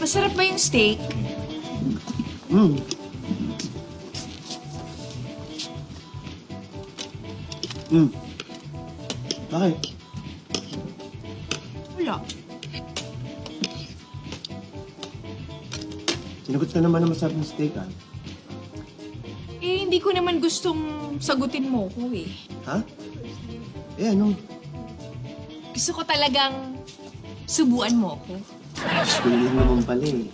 Masarap ba yung steak? Hmm. Hmm. Bakit? Wala. Sinagot ka naman na masarap ng steak, ah. Eh, hindi ko naman gustong sagutin mo ko eh. Ha? Eh, ano? Gusto ko talagang subuan mo ko. Gusto lang naman pala eh.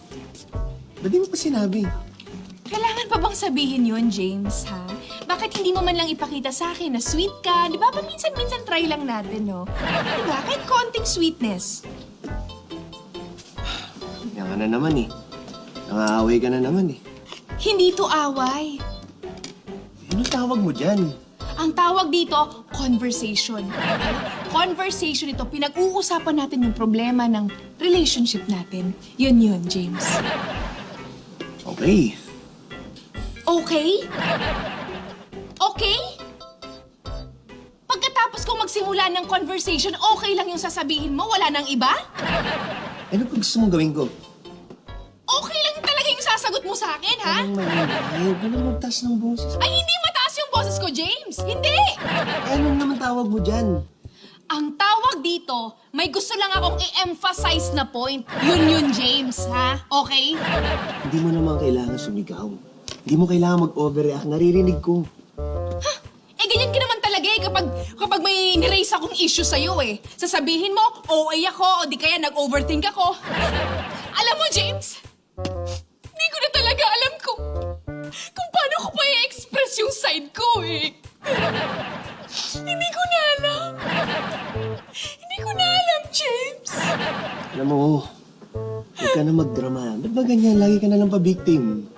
Ba't di mo pa sinabi? Kailangan pa bang sabihin yun, James, ha? Bakit hindi mo man lang ipakita sa akin na sweet ka? Di ba? Paminsan-minsan try lang natin, no? Di ba? Kahit konting sweetness. Yan ka na naman eh. Nangaaway ka na naman eh. Hindi to away. Ano tawag mo dyan? Ang tawag dito, conversation. Conversation ito, pinag-uusapan natin yung problema ng relationship natin. Yun, James. Okay. Okay? Okay? Pagkatapos kong magsimula ng conversation, okay lang yung sasabihin mo? Wala nang iba? Ano pa gusto mong gawin ko? Okay lang talaga yung sasagot mo sa akin, ha? Anong mali? Huwag mo na magtaas ng boses. Ay, hindi mataas yung boses ko, James! Hindi! Eh, anong naman tawag mo dyan? Ang tawag dito, may gusto lang akong i-emphasize na point. Yun, James, ha? Okay? Hindi mo naman kailangan sumigaw. Hindi mo kailangan mag-overreact. Naririnig ko. Eh, ganyan ka naman talaga eh kapag may niraise akong issue sa'yo eh. Sasabihin mo, OA ako o di kaya nag-overthink ako. Alam mo, James, hindi ko na talaga alam kung paano ko pa i-express yung side ko eh. Hindi ko na alam. Hindi ko na alam, James. Alam mo, huwag ka na magdrama. Ba't ba ganyan? Lagi ka na lang pa-victim.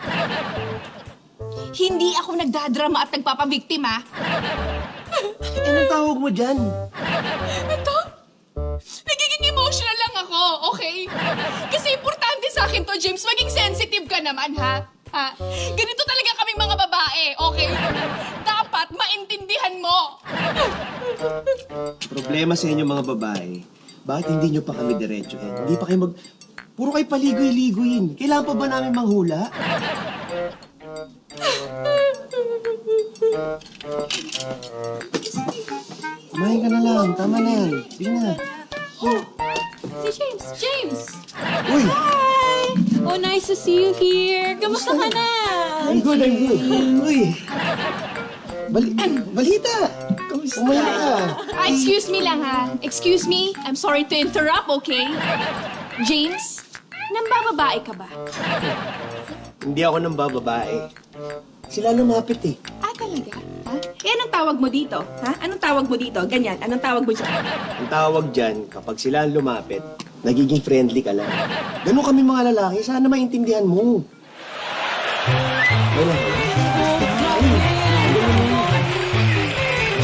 Hindi ako nagdadrama at nagpapabiktim, ha? Anong tawag mo dyan? Ito? Nagiging emotional lang ako, okay? Kasi importante sa akin to, James. Maging sensitive ka naman, ha? Ganito talaga kaming mga babae, okay? Dapat maintindihan mo. Problema sa inyo mga babae, bakit hindi nyo pa kami diretsuhin? Hindi pa kayo mag... Puro kayo paligoy-ligoyin. Kailangan pa ba namin manghula? Kumain ka na lang. Tama na yan. Sige na. Si James! James! Uy! Hi! Oh, nice to see you here. Kamusta ka na? I'm good. Uy! Balita! Kamusta? Kumain ka. Excuse me lang, ha? Excuse me. I'm sorry to interrupt, okay? James, nambababae ka ba? Hindi ako nang bababae. Sila lumapit eh. Talaga? Ha? Eh, anong tawag mo dito? Ha? Anong tawag mo dito? Ganyan. Anong tawag mo dyan? Ang tawag dyan, kapag sila ang lumapit, nagiging friendly ka lang. Ganun kami mga lalaki, sana maintindihan mo. Wala.